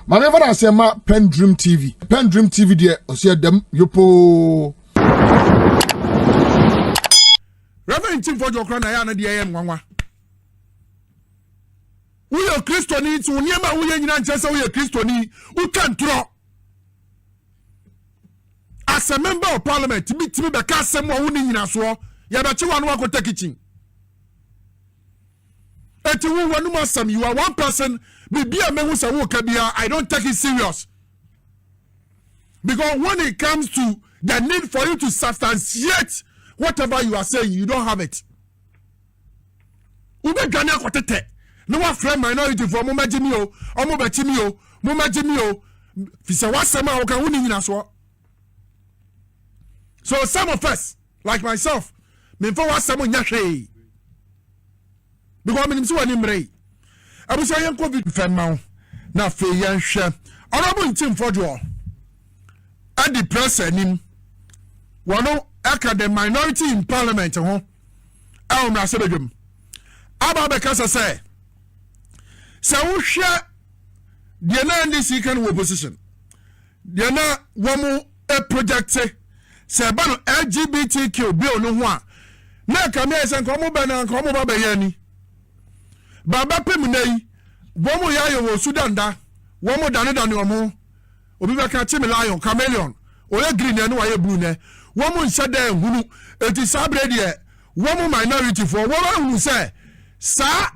Ma me fana say ma PENDREAM TV. PENDREAM TV there osia dem yopo. Reverend Ntim Fordjour kra na ya na de yem nwanwa. Wo ye Kristoni to niema wo ye nyina nche se wo ye Kristoni, wo kan tro. As a member of parliament, timi be ka asem wo ni nyina so, ya be che wanu akota kitchen. Eti wo wanu masam, you are one person, be a me who say wo ka bia, I don't take it serious. Because when it comes to the need for you to substantiate whatever you are saying, you don't have it. Ube gani akotete. No one friend minority for mama Jimmy o, omo be Jimmy o, mama Jimmy o. Fisa wasema o kan woni nyina so. So some of us, like myself, me for wasema nya hwe. Because me nimsi wani mrei. Abusa yen COVID fema na fe yen hwe. Honorable Ntim Fordjour. At the press anim. Wano aka the minority in parliament ho. A umra sebedwem. Aba be kasa say. Sa wo hwe de na ndc kan wo opposition. De na wo mu a project se ba no LGBTQ bill no ho a na ka me se nko mo ba na nko mo ba ba yani baba pem nei wo mu ya yo wo Sudan da wo mu dane wo mu obi ba ka chimi lion chameleon o ye green ne wa ye blue ne wo mu nse da hunu eti sabre de wo mu minority for wo ba hunu se sa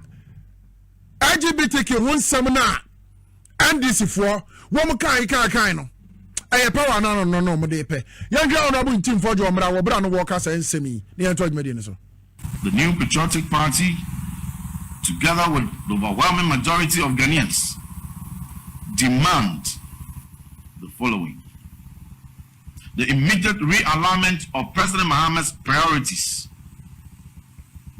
LGBTQ won sem na NDC for wo mu kan no aye power no mo dey pe yan hwa Honorable Ntim Fordjour mra wo bra no wo ka say nsemi ne yan toj media so. The New Patriotic Party, together with the overwhelming majority of Ghanaians, demand the following: the immediate realignment of President Mahama's priorities.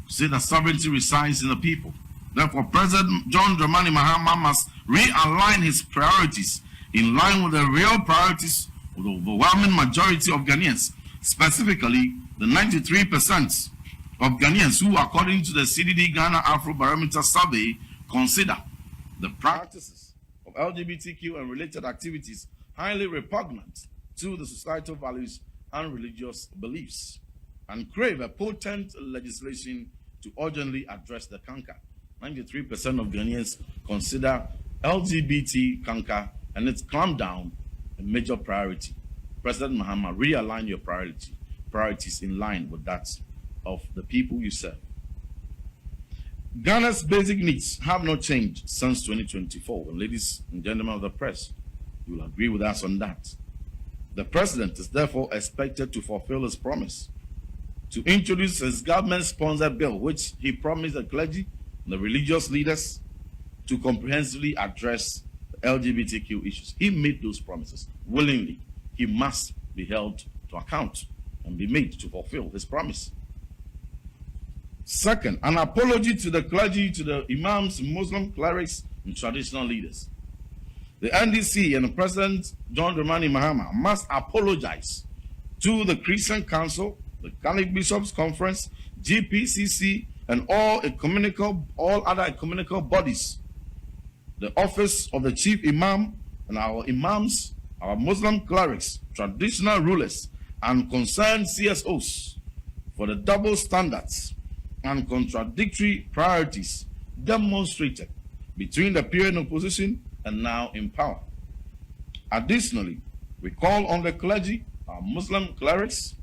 Say that sovereignty resides in the people. Therefore, President John Dramani Mahama must realign his priorities in line with the real priorities of the overwhelming majority of Ghanaians, specifically the 93% of Ghanaians who, according to the CDD Ghana Afrobarometer survey, consider the practices of LGBTQ and related activities highly repugnant to the societal values and religious beliefs, and crave a potent legislation to urgently address the canker. 93% of Ghanaians consider LGBT canker and its clampdown a major priority. President Mahama, realign your priorities in line with that of the people you serve. Ghana's basic needs have not changed since 2024. And ladies and gentlemen of the press, you will agree with us on that. The president is therefore expected to fulfill his promise to introduce his government-sponsored bill, which he promised the clergy and the religious leaders to comprehensively address the LGBTQ issues. He made those promises willingly. He must be held to account and be made to fulfill his promise. Second, an apology to the clergy, to the imams, Muslim clerics, and traditional leaders. The NDC and President John Dramani Mahama must apologize to the Christian Council, the Catholic Bishops' Conference, GPCC, and all other ecumenical bodies, the office of the chief imam, and our imams, our Muslim clerics, traditional rulers, and concerned CSOs for the double standards and contradictory priorities demonstrated between the period in opposition and now in power. Additionally, we call on the clergy, our Muslim clerics,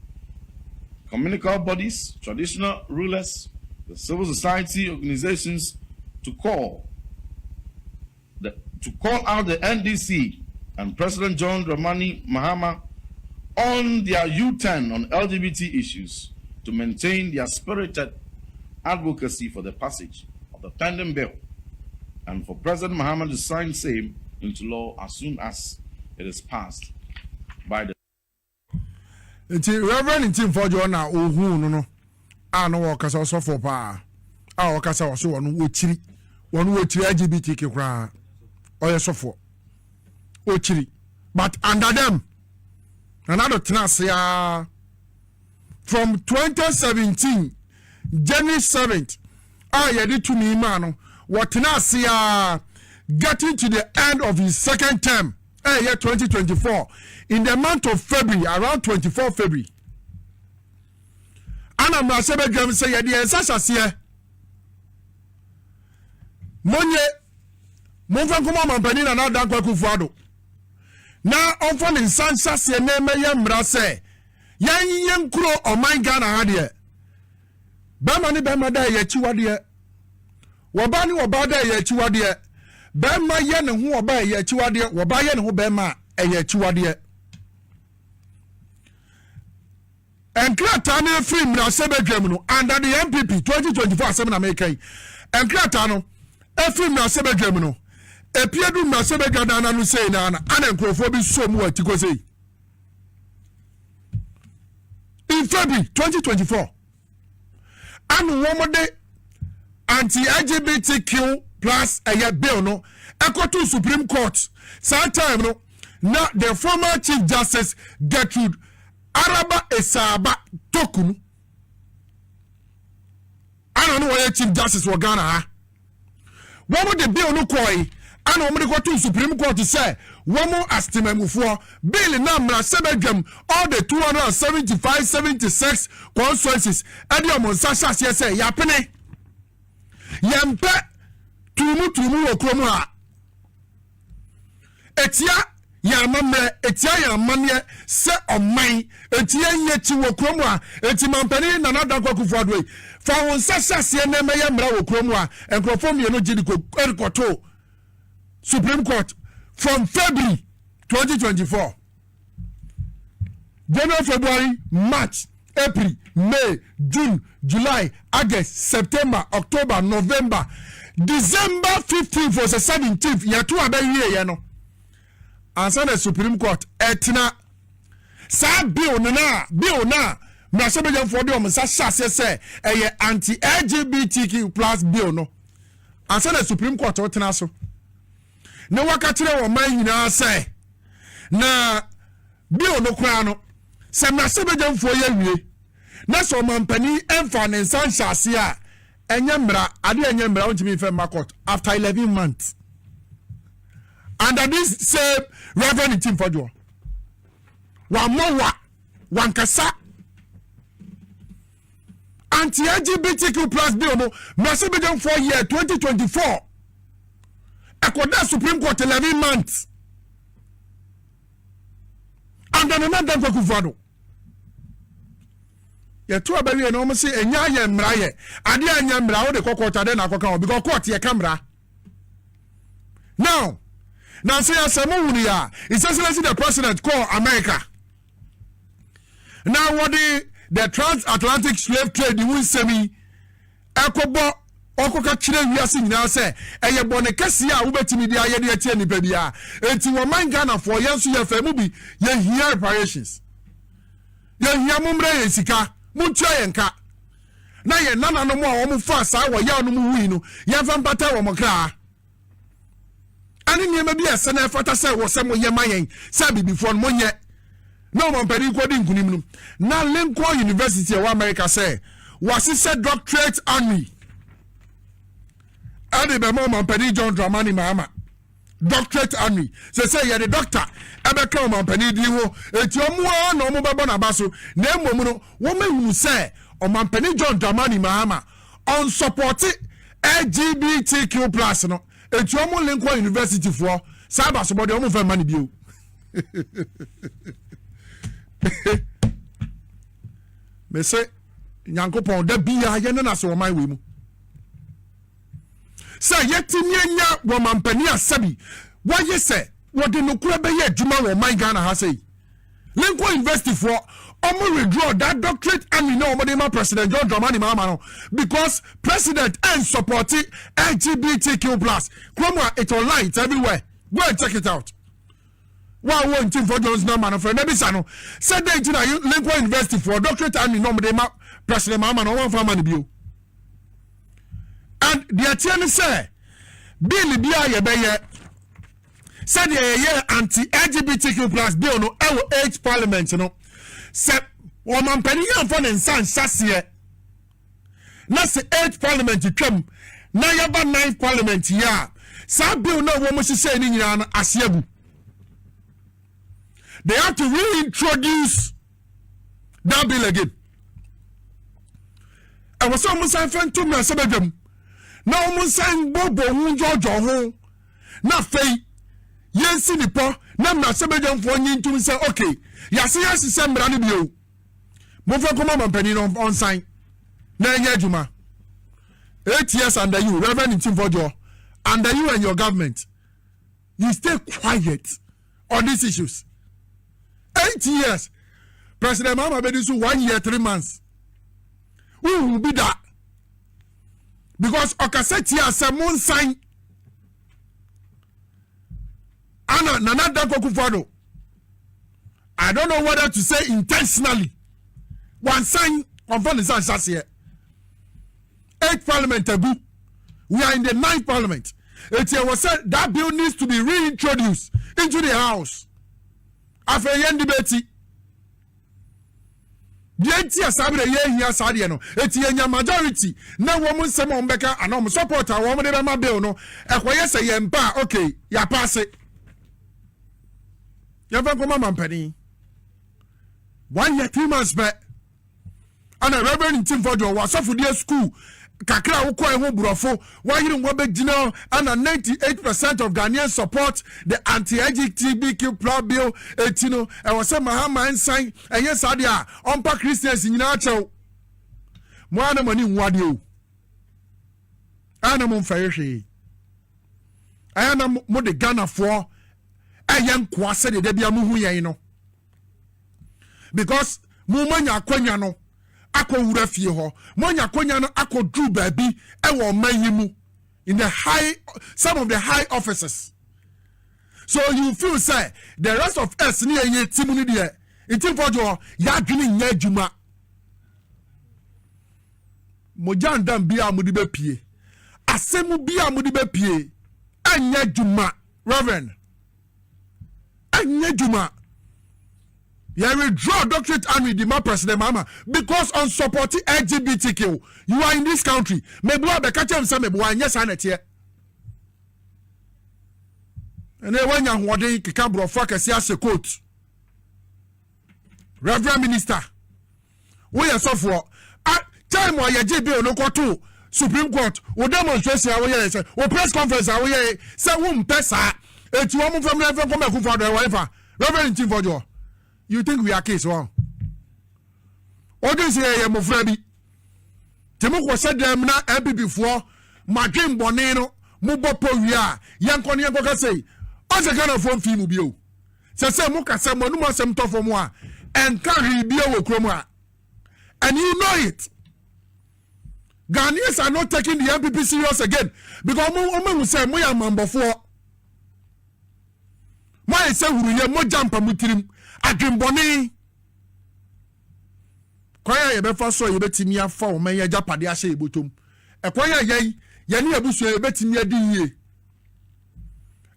communical bodies, traditional rulers, the civil society organizations to call out the NDC and President John Dramani Mahama on their U-turn on LGBT issues to maintain their spirited advocacy for the passage of the pending bill and for President Mahama to sign same into law as soon as it is passed by the Reverend Ntim Fordjour na ohu no no wakasa so for pa wakasa so wonu ochiri LGBTQ kra oye so for ochiri but under them another tenasia from 2017 January 7th yedi to me man what tenasia getting to the end of his second term, year 2024, in the month of February, around 24 February. And I'm not saying that say the Sasha Monye Monfa kuma mampanina na dankwa kufuado. Na onfa ni sansa se neme ye mra se yan kuro oman Ghana ha de. Bema ni bema da ye chiwade. Woba ni woba da ye chiwade. Bema ye ne ho woba ye chiwade, woba ye ne ho bema ye chiwade. Enkrata na free mra sebedwam no under the NPP 2024 asem na mekai. Enkrata no efrim na sebedwam no epiedu na sebedwada na no sei na ana nkrofo bi so mu atiko sei. In February 2024 anu womode anti-LGBTQ plus a bill no ekoto Supreme Court. Some time no na the former Chief Justice Gertrude Araba Esaba Tokunu. I don't know why Chief Justice wa Ghana ha. One more the bill no koi. I know go to Supreme Court to say one more estimate bill number 7 all the 275-76 constituencies. Edio Monsasha say yapene. Yampe tumu okromu ha. Etia ya mamre etia ya manye se omai etia yechi wokromu a eti mampani na nada kwa kufuadwe fa wonsasa se na meya mra wokromu a enkrofo mieno gidiko erikoto Supreme Court from February 2024 January, February, March, April, May, June, July, August, September, October, November, December 15th for the 17th ya tu abaye ye no ansa the Supreme Court etina sa bill na na se bejan for dem sa chase say anti-LGBTQ plus bill no ansa the Supreme Court etina so na wakatire wo man nyina say na bill no kwa no se na se bejan for ye wie na so mampani emfa ne nsan chase a enyemra ade enyemra ontimi fe market after 11 months. Under this same Reverend Ntim Fordjour. One kasa anti-LGBTQ plus bill no must be done for year 2024. Akoda Supreme Court 11 months. And then another for Kufado. Ye two abeli no say enya ye mra ye. Ade enya mra wo de kokota de na koka because court ye camera. Now say Samunia, it's essentially the president call America. Now what the transatlantic slave trade you semi Ekobo Okoka Chile we are seeing now say eye bone kese a wobetimi dia ye de atie nipa bia enti wo man Ghana for yenso ye fa mu bi ye hia reparations ye hia mumre ye sika muntua ye nka na ye nana no mo a wo mu fa sa wo ya no mu wi no ye fa mpata wo mo kra. Ani niema bi ese na efata se wo se mo ye mayen se bibifo no monye no mo mpani ko di nkunim no na Lincoln University of America say wasise doctorate army ade be mo mpani John Dramani Mahama doctorate army say ye the doctor ebe ka mo mpani di wo eti omo na omo bebo na baso na emom no wo mahunu say o mpani John Dramani Mahama on support LGBTQ plus no eti omo Lincoln University for cyber so body omo fa mani bio me say nyankopon da bia ye na so man we mu say yetimi anya wo mampani asabi wo ye say wo de nokura be ye adwuma wo man Ghana ha say Lincoln University for omo withdraw that doctorate and we know omo President John Dramani Mahama no because president and support LGBTQ plus Kromwa it's online it's everywhere go and check it out. Wow, Ntim Fordjour's number no friend ebisa no said they to Lincoln University for doctorate and we know President Mahama no one for money bio and the attorney say bill bia ye be ye said ye anti-LGBTQ plus bill no e 8 parliament no se o man pani yan for nsan sase na se 8 parliament twam na yaba 9 parliament ya sa bill no wo mo hye ni nyina no asiagu. They have to reintroduce that bill again. I was almost saying to me, Sabedum. Now, almost saying Bobo, George, ho. Na fei. Yes, Nipo. Nam na Sabedum for you to say, okay. Yasi, Sam Ranibio. Move come on, penny on sign. Na Yajuma. 8 years under you, Reverend Ntim Fordjour. Under you and your government. You stay quiet on these issues. 8 years. President Mahama Bedisu 1 year, 3 months. Who will be that? Because Okaseti has a moon sign. Anna Nanada Kokufado. I don't know whether to say intentionally. One sign of Vanessa here. 8th parliament ago. We are in the 9th parliament. It was said that bill needs to be reintroduced into the house. After a debate. The entire Sabre here Sadia it's a majority. Now woman some on Becca and I'm support a woman in my bill no. A say yempa okay, ya pass it. Yavan penny. 1 year 3 months back. And a Reverend Ntim Fordjour was off with their school. Kakra ukwa eho burofo why you go dino and 98% of Ghanaians support the anti-LGBTQ plus bill etino e was say Mahama sign and yes adia onpa Christians nyina chew mo ana mani nwade o ana mo mfahwe ana mo de Ghana for ayen kwase de bia mo hu yen no because mo manya kwanya no ako wura fie ho monya konya no ako dru baabi e wo mayimu in the high some of the high offices. So you feel say the rest of us ni eye timu ni de Ntim Fordjour ya dwene nya adwuma mojan dam bia mudi be pie asemu bia mudi be pie anya adwuma reverend anya adwuma. You withdraw doctorate and with the President Mahama because on supporting LGBTQ. You are in this country. Maybe I catch him some maybe yes and here. And then when you want to Kikabro focus as a quote. Reverend Minister, we are so for time where you JB no go to Supreme Court or demonstration or press conference say pesa et you want from Reverend Reverend Ntim Fordjour. You think we are case wrong? Oden say ya mo frabi. Temu ko said dem na NPP for madwen bone no mo bopo wi a yankon yanko ka say o se kana fo fi mu bi o. Se mo ka se mo no mo sem to fo mo a enka ri bi o krom a. And you know it. Ghanaians are not taking the NPP serious again because mo say mo ya mambofo. Mo say huru ye mo jampa mutirim. Adwemboni kwaya ye befa so ye betimi afa o man ye japade ahye ebotom kwaya ye ne abusu ye betimi adi yie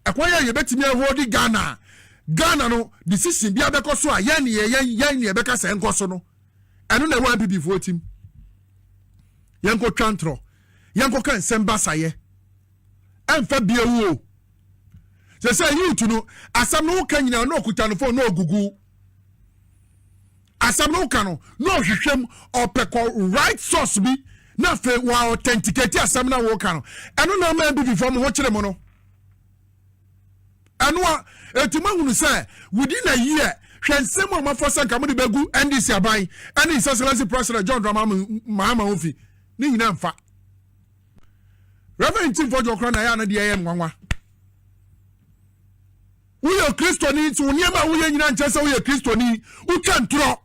kwaya ye betimi hold Ghana no decision bia beko so a ye ne beka se enko so no eno na wan NPP fo tim ye nko twantro ye nko kan semba saye emfa bia wo say you to know asam no kan nyina no okuta no phone no gugu asam no kan no hwehwem opeko right source bi na fe wa authenticate asam na wo kan eno na ma bi before mo ho kire mo no eno etima hunu say within a year hwensem o mafosa nka mo de begu NDC aban and his excellency president John Dramani Mahama ofi ni nyina mfa Reverend Ntim Fordjour kra na ya na de yem nwanwa. We are Christianity, so never we are in Manchester, we are Christianity, who can draw.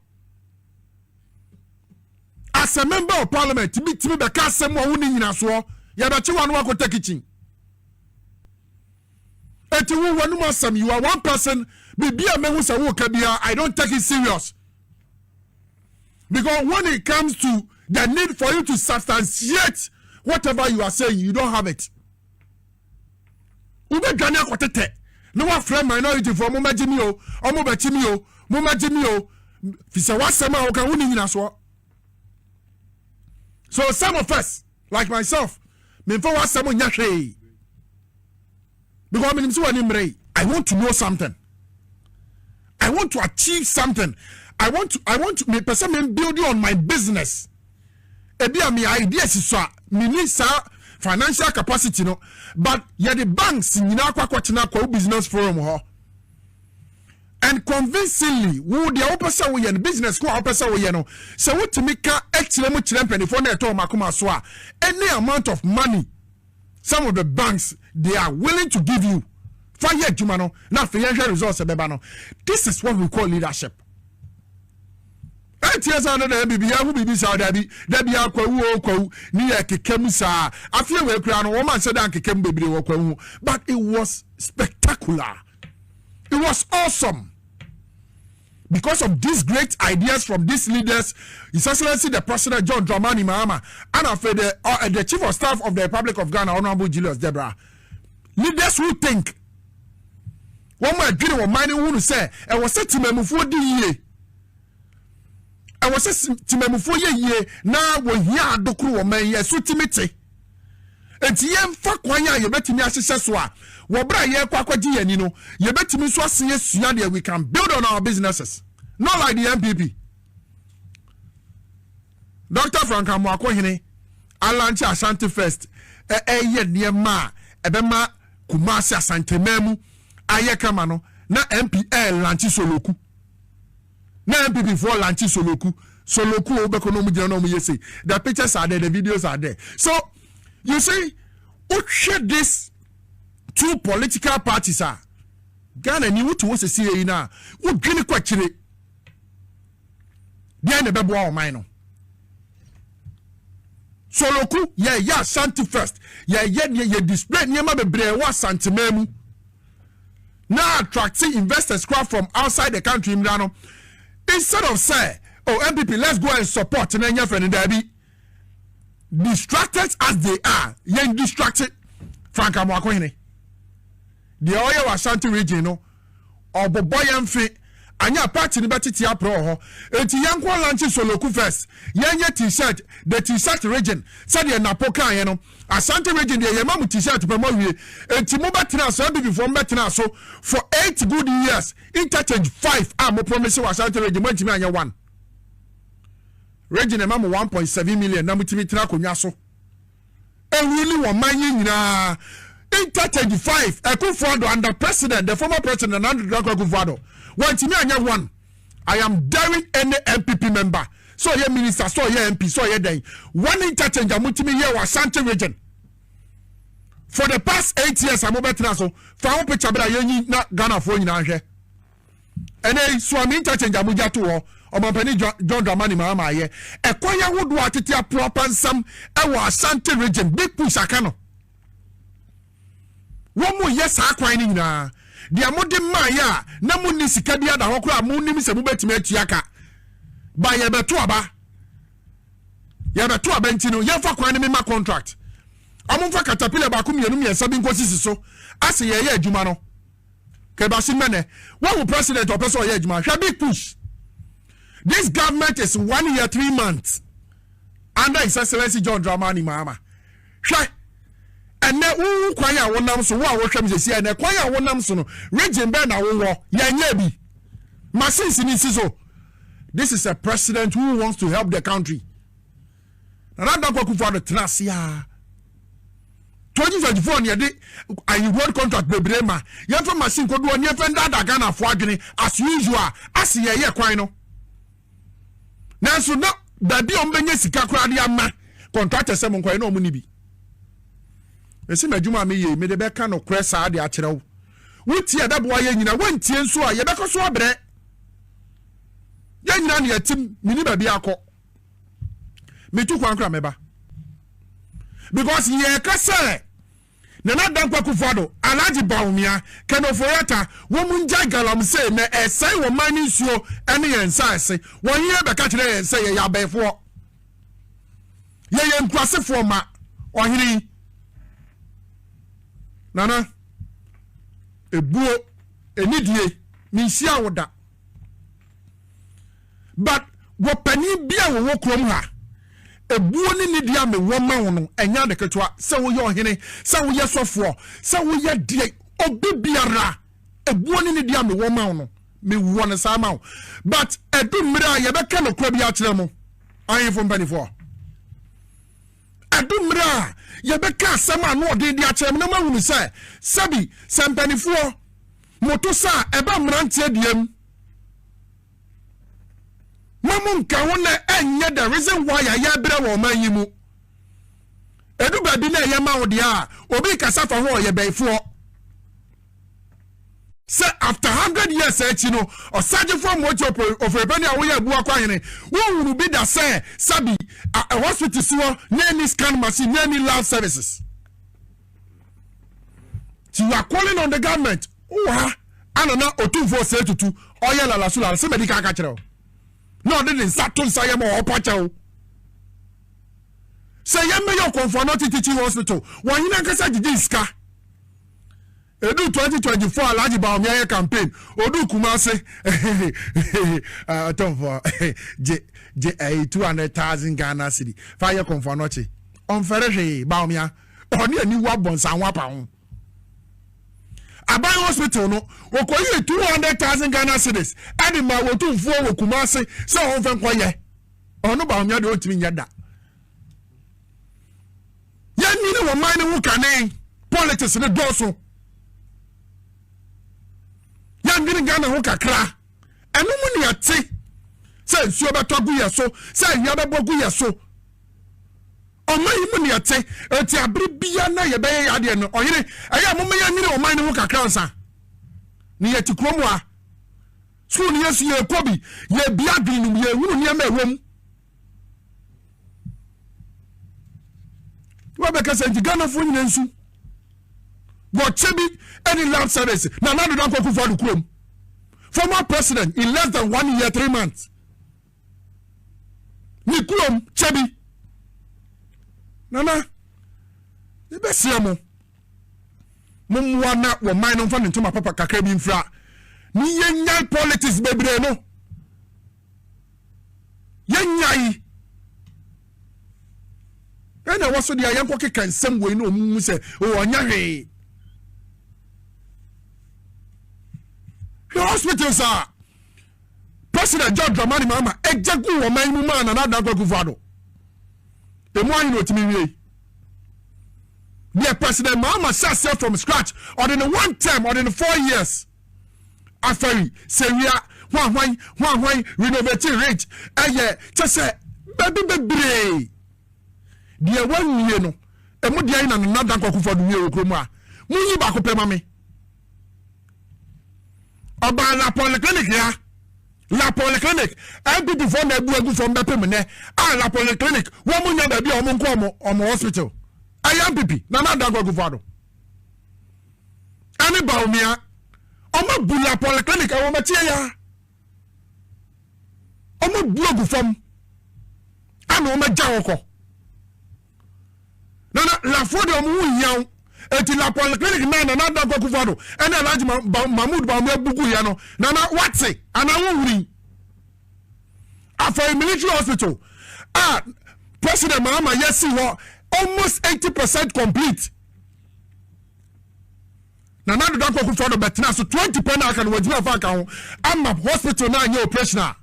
As a member of parliament, to be the custom or winning in us, you have a one walk take it. And to one person, you are one person, be a man who's a worker, I don't take it serious. Because when it comes to the need for you to substantiate whatever you are saying, you don't have it. No one friend minority for mo majimi o mo bachimi o mo majimi o fi se wasema o kan woni nyina so. So some of us like myself me for wasema nya hwe Because I want to know something. I want to achieve something. I want to make person build on my business. Ebia me ideas so me financial capacity no, but yeah the banks nyina kwa business forum ho. And convincingly, who the opposite way and business ko opposite way no. So what to make actually much for na to makoma so any amount of money some of the banks they are willing to give you. 5 years jumano na financial results ebeba no. This is what we call leadership. Etias under the bibia who bibi sa dabi akwa ni ekekemu sa afie we kura no woman said an kekemu bebre wo kwa but it was spectacular. It was awesome. Because of these great ideas from these leaders, His Excellency the President John Dramani Mahama and the Chief of Staff of the Republic of Ghana, Honorable Julius Debra. Leaders who think one more dream of mine who say I was set to me for the year. I was set to me for ye now when here dokru o man ye so timete. Enti ye mfa kwanya ye betimi asese so a wo bra ye kwakwaji yani no ye betimi so aseye sua de we can build on our businesses, not like the NPP. Dr. Frank Amwakohene alanche Ashanti First ye niema ebema Kumasi Asante Memu aye kama no na MPL lanchi Soloku na MPP for lanchi Soloku obeko no mu jina no mu yesi. The pictures are there, the videos are there. So you see, what share this two political parties are? Ghana ni wutu wose see na. Wo dwini kwa chire. Dia na bebo o man no. Soloku ye Ashanti First. Ye display nyema bebre wa Asante Memu. Now attracting investors from outside the country mrano. Instead of say, oh MPP, let's go and support Nenya friend Dabi. Distracted as they are, yen distracted. Frank Amwakohene. The oil Ashanti region, no, or Boboyan Fe, anya party ni bati tia pro ho. Eti yankwa lanchi Soloku First. Yenye t-shirt, the t-shirt region. Said ye napoka yeno. Ashanti region ye yemamu t-shirt pemo wie. Eti mo betina so be before betina so for 8 good years. Interchange 5. Mo promise wa Ashanti region mo ntimi anya 1. Region emamu 1.7 million na mutimi tina konwa so. Ewuli wo manye nyina. Interchange 5. Akufo-Addo under president, the former president Andrew Akufo-Addo. Wantimi anya 1. I am daring any MPP member. So ye minister, so ye MP, so ye day. One interchange amutimi ye wa Ashanti region. For the past 8 years, I'm over so. For our picture, but I na Ghana for you here. And then so I'm interchange amuja to or my penny John Dramani Mahama ye. A kwaya would want it proper and some our Ashanti region. Big push akano. One more yes, I quine na. The amode maya na muni sikadia da hokra muni mi se mu betime atuaka. Ba ye beto aba. Ye beto aba ntino ye fa kwan me ma contract. Amumfa katapile ba kum yenum ye sabi nkosisi so. Ase ye adwuma no. Ke ba simene. What will president or person ye adwuma? Hwa big push. This government is 1 year 3 months under His Excellency John Dramani Mahama. Hwa and na wu kwanya wonam so wo a wo hwam sesi na kwanya wonam so no region be na wo ya nya bi machines ni siso. This is a president who wants to help the country. And I don't go for the trasia 2024 near the I won contract bebrema yan for machine ko do on yefen da Ghana for adwene as usual as ye kwano na so no da bi on benye sika kura de ama contractor sem nkwan na omuni bi esi madwuma me ye me de be ka no kresa de a kyerɛw wuti e bebo ye nyina wantie nso a ye be ko so abrɛ ye nyina ne yatim mini ba bi akɔ metu kwan kra meba because ye ka say na dan Akufo-Addo Alhaji Bawumia Kenofoyata womunja galam say na esai wo mani nsuo ene ye nsaase won ye be ka kyerɛ ye say ye yabɛfo ye nkwasefo ma ohiri nana ebuo enidie minsia woda but wo pani bia wo krom ha ebuo ni nidie me wo ma wo no enya de ketwa se wo ye ohene se wo ye sofo se wo ye die obibiara ebuoni ni dia me wo ma no me wo ne sa ma but edumra ye beka no kwa bi a kire mo ayefo mpanifo edumra ye beka asama no odin dia kire mo na mahunu se sabi sampanifo moto sa eba mrantie diem mamun ka wona enye the reason why ya bere wo man yi mu edu ba bi na ye ma wo dia obi kasa fa ho ye beifo say after 100 years no or surgery for mojo of rebellion we abu akwa hene won will be that say sabi a hospital so any scan machine any lab services you are calling on the government anana otunfo say tutu oyela la sula say medical ka kire no didn't start to say mo opacha say yemme your comfort teaching hospital one yin nkasa gigi ska edu 2024 alaji ba omiya campaign odu kumase atonfo je 200,000 Ghana cedi fire comfort noche on ferre ba omiya oni ani wa bonsan wa pa ho abai hospital no okoyi 200,000 Ghana cedis adi ma wotumfo wo kumase se on fe nkoye onu ba omiya de otimi nyada yan ni no man ni wo kanen politics ne doso yangini Ghana ho kakra enu mu ne ate se nsuo betogu ye so se ya bebogu ye so oman mu ne ate eti abri bia na ye beye ade no oyire aya mo me yangini oman ne ho kakra nsa ni ye tikromu a school ni yesu ye kobi ye bia dwinu ye hunu ne ma ewom wa be kase Ghana fo nyina nsu what chebi any lab service na do don koku for the chrome former president in less than 1 year 3 months ni chrome chebi nana e be siamo mumwa na wo man no fa ntoma papa kakra bi mfra ni yenyan politics bebre no yenyai ena waso dia yanko keka nsem we no mu se o onya hwe the hospitals are President John Dramani Mahama ejagu wo man mu man na da kwaku fado e mo anyi no timi wie the President Mahama started from scratch or in 1 term or in 4 years after Syria hwan renovating rate eye just baby dia wan wie no e mo dia ina na da kwaku fado wie okromu a munyi ba ko pema me oba la polyclinic ya la polyclinic NPP for na bu from bepem ne la polyclinic wo munya ba bia omo hospital NPP na da go fado ani ba omia omo bu la polyclinic wo ma tie ya omo bu go from ana o ma ja woko na la fo de omo yan eti la polyclinic na da go fado ena Alhaji Mahmoud ba me bugu ya no na what's ana wo wuri afa military hospital President Mahama yesi ho almost 80% complete na do go fado betina so 20% aka no wajima fa aka ho ama hospital na anya operational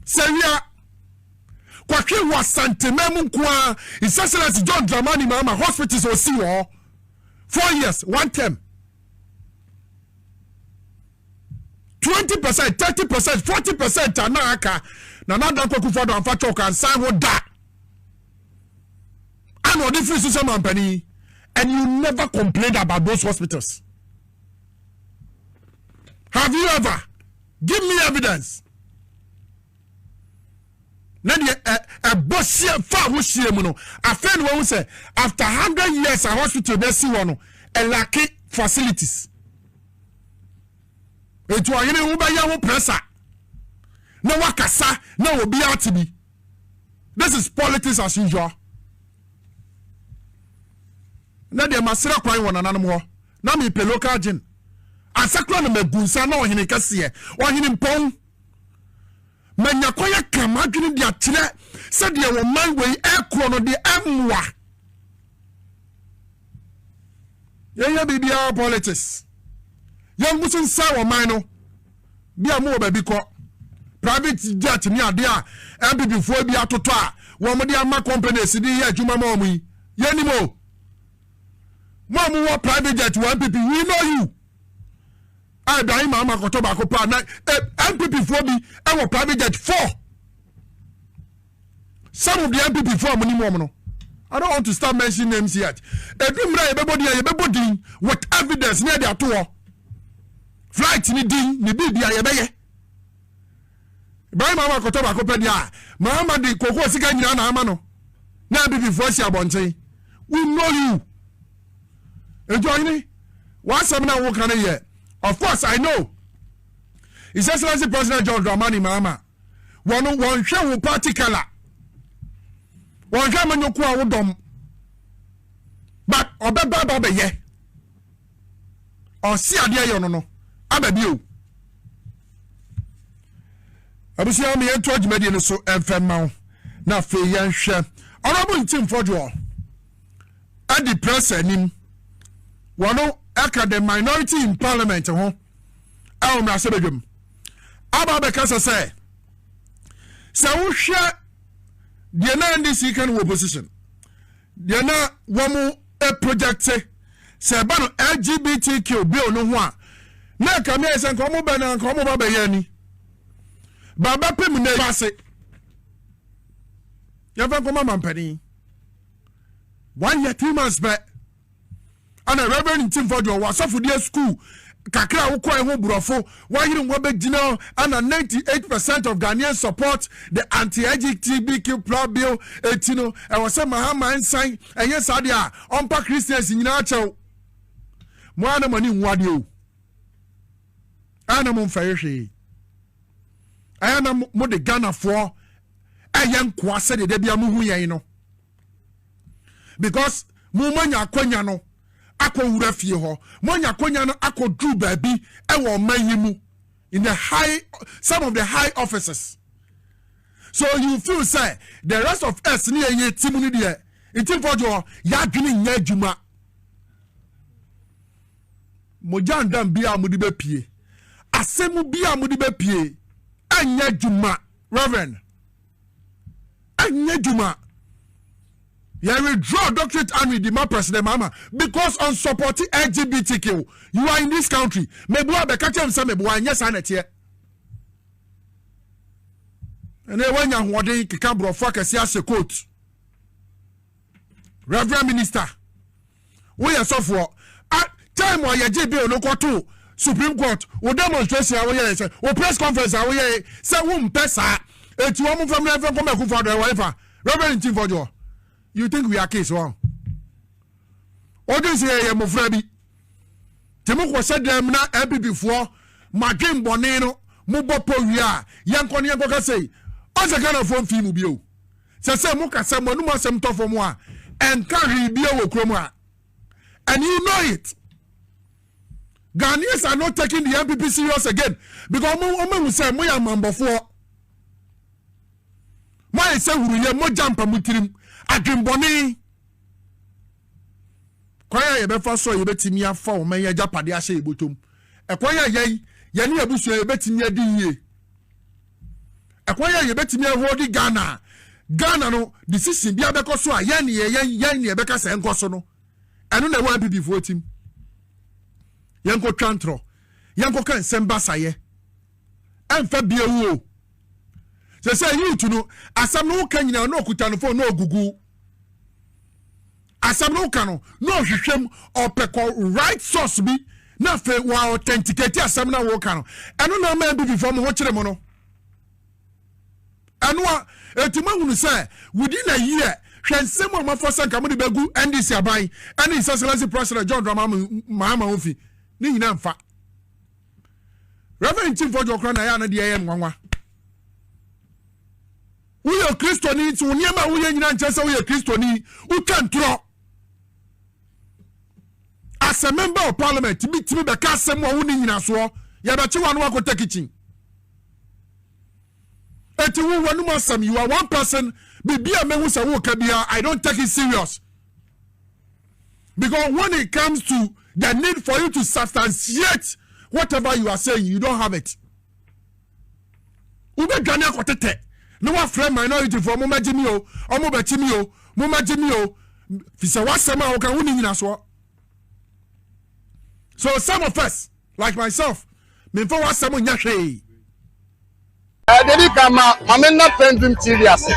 Syria kwakwe wa santememu kwa His Excellency John Dramani Mahama hospitals o si wo 4 years 1 term 20% 30% 40% anaka na da kwaku fado amfa choka ansan ho da ano the free social company and you never complained about those hospitals. Have you ever? Give me evidence. A boss far who see no. A friend who say after 100 years a hospital they see one a lacky facilities. It was any uba pressure. No wakasa, no be out to be. This is politics as usual. Na de masira kwan won nanam ho. Na me pe local gin. Asakro na magunsa na ohene kase. Ohene mpon. Manya koya kama dwene de akyere se de wo man we ekro no de amwa. Yeah, baby, our politics. Young Muslim sour mino. Be a more baby co. Private jet near there. And before be out to try. One of the company, CD, Juma Mommy. Yanimo. Mamu wa private jet, one people, we know you. I buy Mama Tobacco partner. MPP 4B, our private jet 4. Some of the MPP 4 money woman. I don't want to start mentioning names yet. Everybody with evidence near their tour. Flight ni ding, ni bibi ayebeye. Buy Mama Tobacco pedia. Mahama di koko sika nyina na ama no. Na MPP 4 si abonten. We know you. Enjoy me. One seminar work on a year. Of course, I know. His Excellency President John Dramani Mahama. One show party color. One German you kwa udom. But Baba ye. Or see a dear no. Ababu. Abusia me and George Median so FM na fe yan share. Honorable Ntim Fordjour. At the press and one aka the minority in parliament ho elmra sebedwem aba bekasa say wo hwe de na ndc kan opposition de na womu a project say ba no LGBTQ bill no ho a na ka me say nko ba na nko ba ye ni baba pem na passe ya fa ko mama mpani 1 year 3 months back. And a Reverend Ntim Fordjour was off with their school. Kakra Ukwa ho burofo. Why you don't know? And 98% of Ghanaians support the anti-LGBTQ plus bill. Etino. I was saying Mahama and sign. And yes, Adia. Ompa Christians in Nacho. Mwana mani wadio. Ana mumfayeshi. Ana mo de Ghana for. Ayan kwase de debia muhu ya ino. Because mumanya kwenya no. Ako wura fie ho monya konya no ako dru baabi e wo manyimu in the some of the high offices. So you feel say the rest of us ni eye timu ni de Ntim Fordjour ya dwene nya adwuma mojandam bia mudi be pie asemu bia mudi be pie anya adwuma reverend anya adwuma. You withdraw doctorate and with the President Mahama because on supporting LGBTQ. You are in this country. Maybe I catch him some maybe yes and here. And then when you want to cabro focus as a quote. Reverend Minister, we are so for at time where you JB no to Supreme Court or demonstration or press conference say pesa et you want from Reverend come for the wife. Reverend Ntim Fordjour. You think we are case one? Audience here, Mofrabi. Timoko said them na MPP before. Magin Boneno, Mubopo, Yankon Yankoka say, as a kind of phone fee mubio. Say, Moka, someone who must some tough for moi and carry Bio Chroma. And you know it. Ghanaians are not taking the MPP serious again because Mama will say, Moya Mambo for my son will hear more jump and mutirim. Adrimboni kwaya ye befa so ye betimi afa o man ye japade ahye ebotom ekwaya ye ne abusu ye betimi adi yie ekwaya ye betimi ahodi Ghana no decision bia beko so a ye ne beka se enko so no eno na wa MPP fo tim yenko twantro yenko kan sembasa ye emfa bia wo say you to know asam no kan nyina no okuta no phone no ogugu asam no kan no hwehwem opeko right source bi na fe wa authenticate asam na wo kan eno na ma bi before mo ho kire mo no eno a etima hunu say within a year hwensem o mafosa kan mo de begu NDC aban and His Excellency President John Dramani Mahama ofi ni nyina mfa Reverend Ntim Fordjour kra na ya na de yem nwanwa. We are Christian, so Niama, we are in Chester, we are Christian, who can draw. As a member of parliament, to be the custom or winning in us, Yabachi one walk kitchen. And to one more you are one person, be a man who's a worker, I don't take it serious. Because when it comes to The need for you to substantiate whatever you are saying, you don't have it. Ube Ghana kotete. No one friend minority for Mama Jimmy o, or Mama Jimmy o, Mama Jimmy o. Fisa wasema oka uni ni naswa. So some of us, like myself, me for wasema nyashe. Dedi kama mamena PENDREAM TV ase.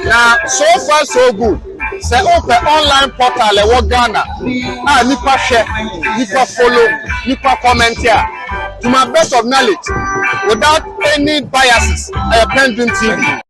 Na so far so good. Say open online portal e wo Ghana. Ah nipa share, nipa follow, nipa comment here. To my best of knowledge, without any biases, PENDREAM TV.